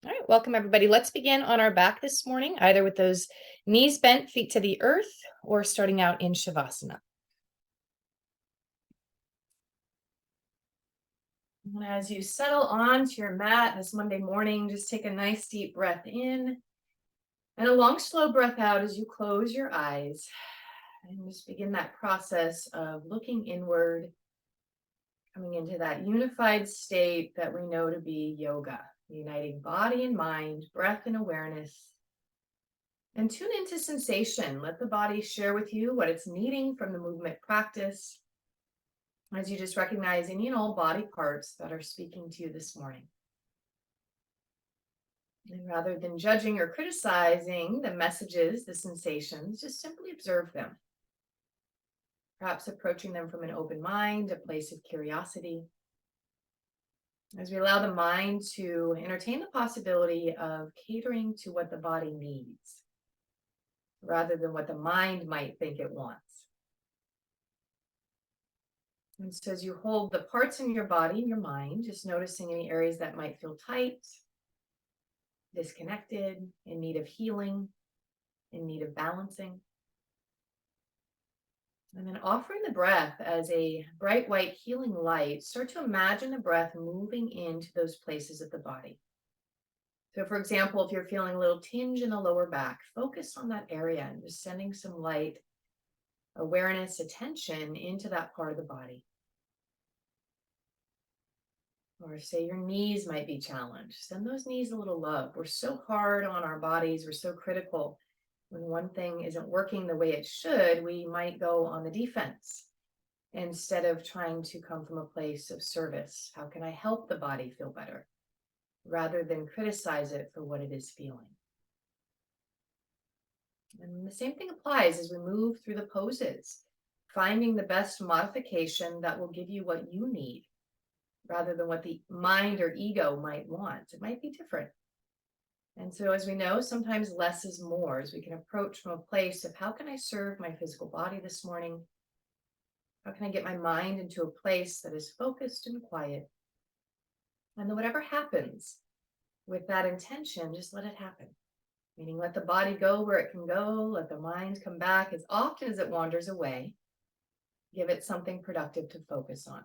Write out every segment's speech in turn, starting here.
All right, welcome everybody. Let's begin on our back this morning, either with those knees bent, feet to the earth, or starting out in Shavasana. And as you settle onto your mat this Monday morning, just take a nice deep breath in and a long, slow breath out as you close your eyes. And just begin that process of looking inward, coming into that unified state that we know to be yoga, uniting body and mind, breath and awareness. And tune into sensation. Let the body share with you what it's needing from the movement practice as you just recognize any and all body parts that are speaking to you this morning. And rather than judging or criticizing the messages, the sensations, just simply observe them. Perhaps approaching them from an open mind, a place of curiosity. As we allow the mind to entertain the possibility of catering to what the body needs, rather than what the mind might think it wants. And so as you hold the parts in your body and your mind, just noticing any areas that might feel tight, disconnected, in need of healing, in need of balancing. And then offering the breath as a bright white healing light, start to imagine the breath moving into those places of the body. So for example, if you're feeling a little tinge in the lower back, focus on that area and just sending some light awareness, attention into that part of the body. Or say your knees might be challenged. Send those knees a little love. We're so hard on our bodies. We're so critical. When one thing isn't working the way it should, we might go on the defense instead of trying to come from a place of service. How can I help the body feel better? Rather than criticize it for what it is feeling. And the same thing applies as we move through the poses, finding the best modification that will give you what you need, rather than what the mind or ego might want. It might be different. And so as we know, sometimes less is more, as we can approach from a place of how can I serve my physical body this morning? How can I get my mind into a place that is focused and quiet? And then whatever happens with that intention, just let it happen. Meaning let the body go where it can go, let the mind come back as often as it wanders away. Give it something productive to focus on.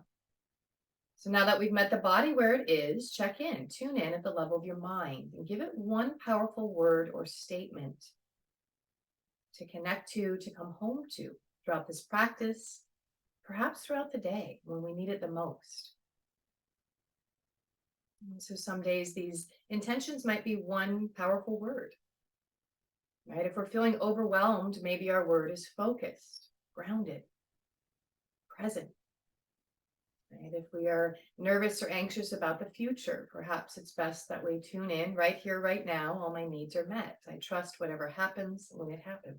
So now that we've met the body where it is, check in, tune in at the level of your mind, and give it one powerful word or statement to connect to come home to throughout this practice, perhaps throughout the day when we need it the most. And so some days these intentions might be one powerful word, right? If we're feeling overwhelmed, maybe our word is focused, grounded, present. Right? If we are nervous or anxious about the future, perhaps it's best that we tune in right here, right now. All my needs are met. I trust whatever happens when it happens.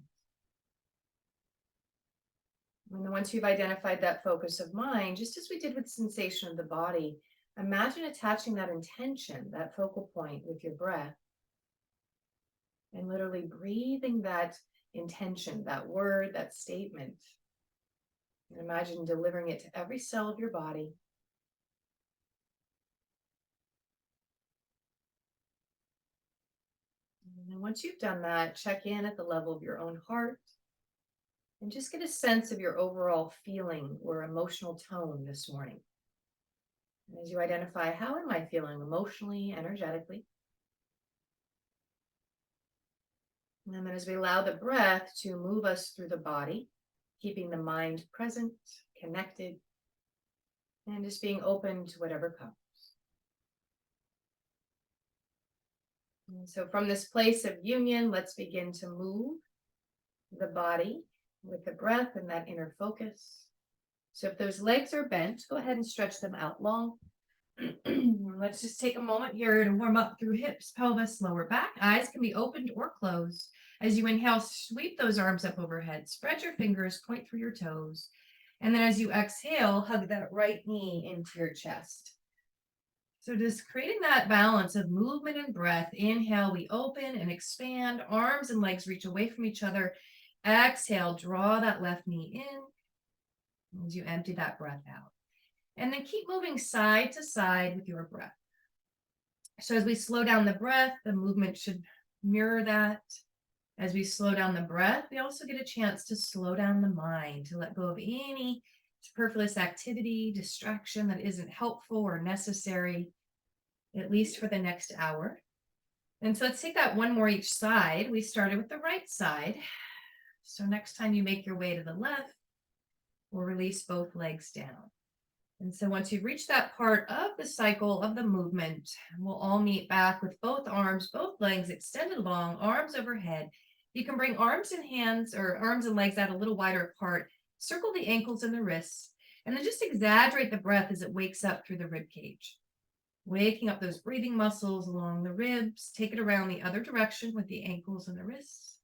And then once you've identified that focus of mind, just as we did with sensation of the body, imagine attaching that intention, that focal point with your breath, and literally breathing that intention, that word, that statement. And imagine delivering it to every cell of your body. And then once you've done that, check in at the level of your own heart and just get a sense of your overall feeling or emotional tone this morning. And as you identify, how am I feeling emotionally, energetically? And then as we allow the breath to move us through the body, keeping the mind present, connected, and just being open to whatever comes. And so from this place of union, let's begin to move the body with the breath and that inner focus. So if those legs are bent, go ahead and stretch them out long. Let's just take a moment here to warm up through hips, pelvis, lower back. Eyes can be opened or closed. As you inhale, sweep those arms up overhead. Spread your fingers, point through your toes. And then as you exhale, hug that right knee into your chest. So just creating that balance of movement and breath. Inhale, we open and expand. Arms and legs reach away from each other. Exhale, draw that left knee in as you empty that breath out. And then keep moving side to side with your breath. So as we slow down the breath, the movement should mirror that. As we slow down the breath, we also get a chance to slow down the mind, to let go of any superfluous activity, distraction that isn't helpful or necessary, at least for the next hour. And so let's take that one more each side. We started with the right side. So next time you make your way to the left, we'll release both legs down. And so once you've reached that part of the cycle of the movement, we'll all meet back with both arms, both legs extended long, arms overhead. You can bring arms and hands or arms and legs out a little wider apart. Circle the ankles and the wrists, and then just exaggerate the breath as it wakes up through the rib cage. Waking up those breathing muscles along the ribs. Take it around the other direction with the ankles and the wrists.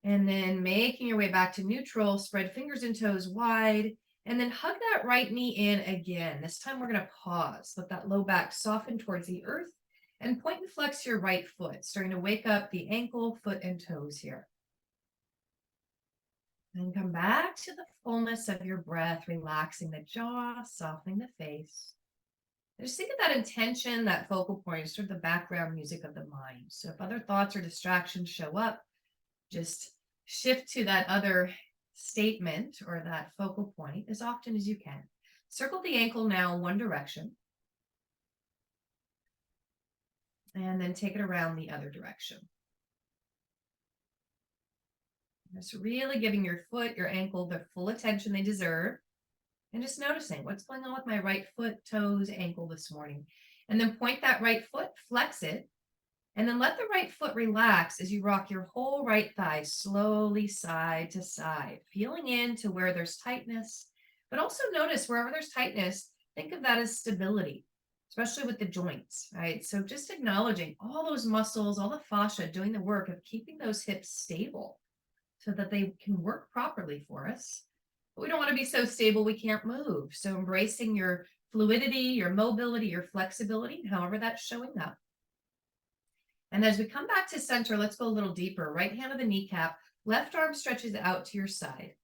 And then making your way back to neutral, spread fingers and toes wide, and then hug that right knee in again. This time we're going to pause. Let that low back soften towards the earth and point and flex your right foot, starting to wake up the ankle, foot, and toes here. And come back to the fullness of your breath, relaxing the jaw, softening the face. Just think of that intention, that focal point, sort of the background music of the mind. So if other thoughts or distractions show up, just shift to that other statement or that focal point as often as you can. Circle the ankle now one direction. And then take it around the other direction. Just really giving your foot, your ankle, the full attention they deserve. And just noticing what's going on with my right foot, toes, ankle this morning. And then point that right foot, flex it. And then let the right foot relax as you rock your whole right thigh slowly side to side, feeling into where there's tightness, but also notice wherever there's tightness, think of that as stability, especially with the joints, right? So just acknowledging all those muscles, all the fascia doing the work of keeping those hips stable so that they can work properly for us. But we don't want to be so stable we can't move. So embracing your fluidity, your mobility, your flexibility, however that's showing up. And as we come back to center, let's go a little deeper. Right hand of the kneecap, left arm stretches out to your side.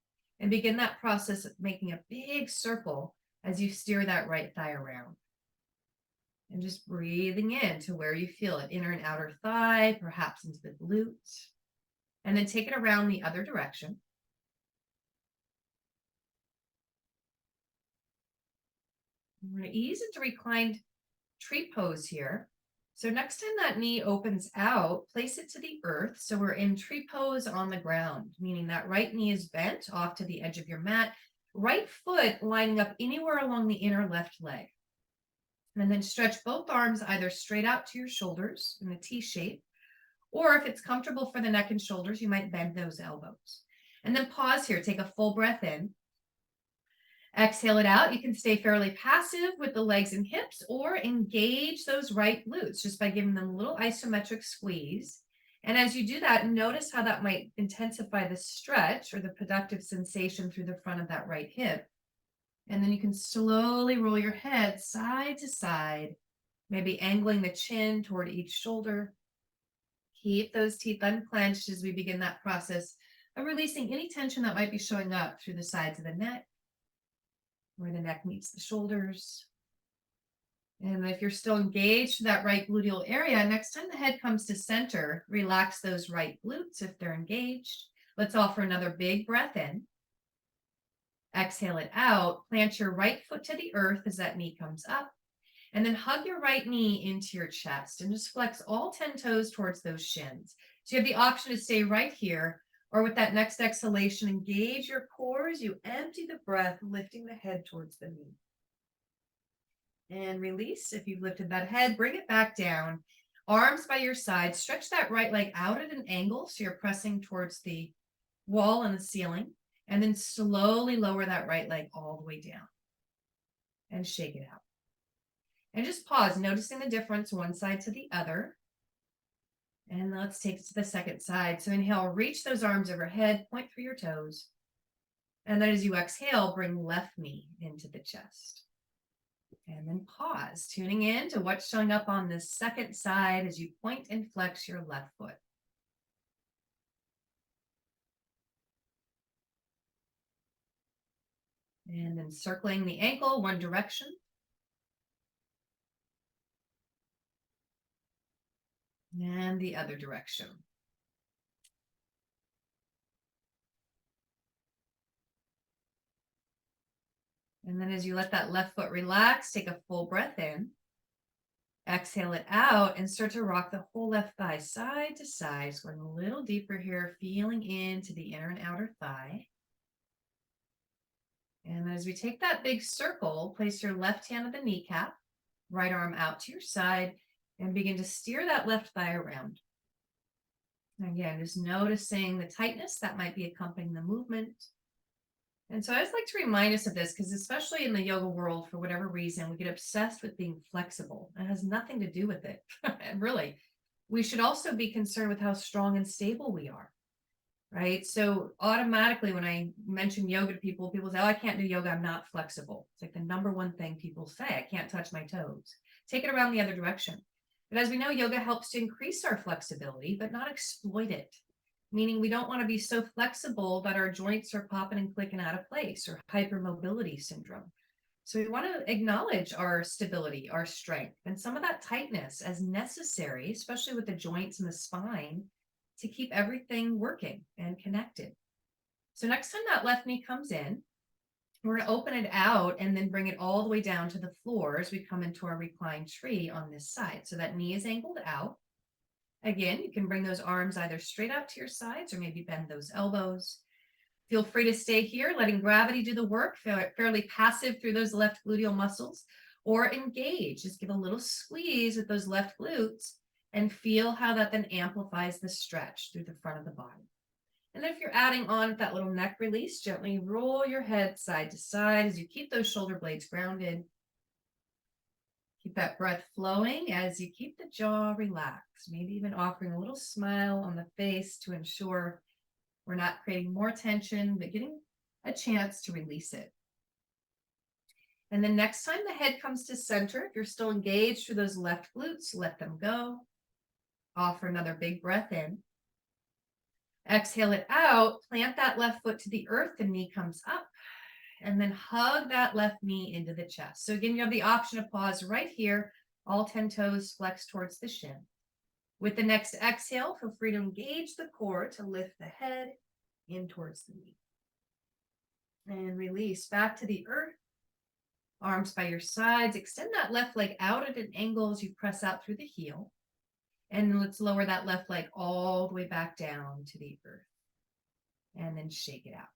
And begin that process of making a big circle as you steer that right thigh around. And just breathing in to where you feel it, inner and outer thigh, perhaps into the glutes. And then take it around the other direction. We're going to ease into reclined tree pose here. So next time that knee opens out, place it to the earth. So we're in tree pose on the ground, meaning that right knee is bent off to the edge of your mat, right foot lining up anywhere along the inner left leg. And then stretch both arms either straight out to your shoulders in a T shape, or if it's comfortable for the neck and shoulders, you might bend those elbows. And then pause here, take a full breath in. Exhale it out. You can stay fairly passive with the legs and hips or engage those right glutes just by giving them a little isometric squeeze. And as you do that, notice how that might intensify the stretch or the productive sensation through the front of that right hip. And then you can slowly roll your head side to side, maybe angling the chin toward each shoulder. Keep those teeth unclenched as we begin that process of releasing any tension that might be showing up through the sides of the neck, where the neck meets the shoulders. And if you're still engaged to that right gluteal area, next time the head comes to center, relax those right glutes if they're engaged. Let's offer another big breath in. Exhale it out. Plant your right foot to the earth as that knee comes up. And then hug your right knee into your chest and just flex all 10 toes towards those shins. So you have the option to stay right here, or with that next exhalation, engage your core as you empty the breath, lifting the head towards the knee. And release. If you've lifted that head, bring it back down. Arms by your side. Stretch that right leg out at an angle so you're pressing towards the wall and the ceiling. And then slowly lower that right leg all the way down. And shake it out. And just pause, noticing the difference one side to the other. And let's take it to the second side. So inhale, reach those arms overhead, point through your toes. And then as you exhale, bring left knee into the chest. And then pause, tuning in to what's showing up on the second side as you point and flex your left foot. And then circling the ankle one direction. And the other direction. And then as you let that left foot relax, take a full breath in. Exhale it out and start to rock the whole left thigh side to side. So going a little deeper here, feeling into the inner and outer thigh. And as we take that big circle, place your left hand on the kneecap, right arm out to your side, and begin to steer that left thigh around. Again, just noticing the tightness that might be accompanying the movement. And so I always like to remind us of this because especially in the yoga world, for whatever reason, we get obsessed with being flexible. It has nothing to do with it. And really, we should also be concerned with how strong and stable we are, right? So automatically when I mention yoga to people, people say, oh, I can't do yoga, I'm not flexible. It's like the number one thing people say, I can't touch my toes. Take it around the other direction. But as we know, yoga helps to increase our flexibility, but not exploit it. Meaning we don't want to be so flexible that our joints are popping and clicking out of place, or hypermobility syndrome. So we want to acknowledge our stability, our strength, and some of that tightness as necessary, especially with the joints and the spine, to keep everything working and connected. So next time that left knee comes in, we're going to open it out and then bring it all the way down to the floor as we come into our reclined tree on this side. So that knee is angled out. Again, you can bring those arms either straight out to your sides or maybe bend those elbows. Feel free to stay here, letting gravity do the work, fairly passive through those left gluteal muscles, or engage. Just give a little squeeze with those left glutes and feel how that then amplifies the stretch through the front of the body. And then if you're adding on that little neck release, gently roll your head side to side as you keep those shoulder blades grounded. Keep that breath flowing as you keep the jaw relaxed, maybe even offering a little smile on the face to ensure we're not creating more tension, but getting a chance to release it. And then next time the head comes to center, if you're still engaged through those left glutes, let them go. Offer another big breath in. Exhale it out, plant that left foot to the earth, the knee comes up, and then hug that left knee into the chest. So again, you have the option of pause right here, all 10 toes flex towards the shin. With the next exhale, feel free to engage the core to lift the head in towards the knee. And release back to the earth. Arms by your sides. Extend that left leg out at an angle as you press out through the heel. And let's lower that left leg all the way back down to the earth. And then shake it out.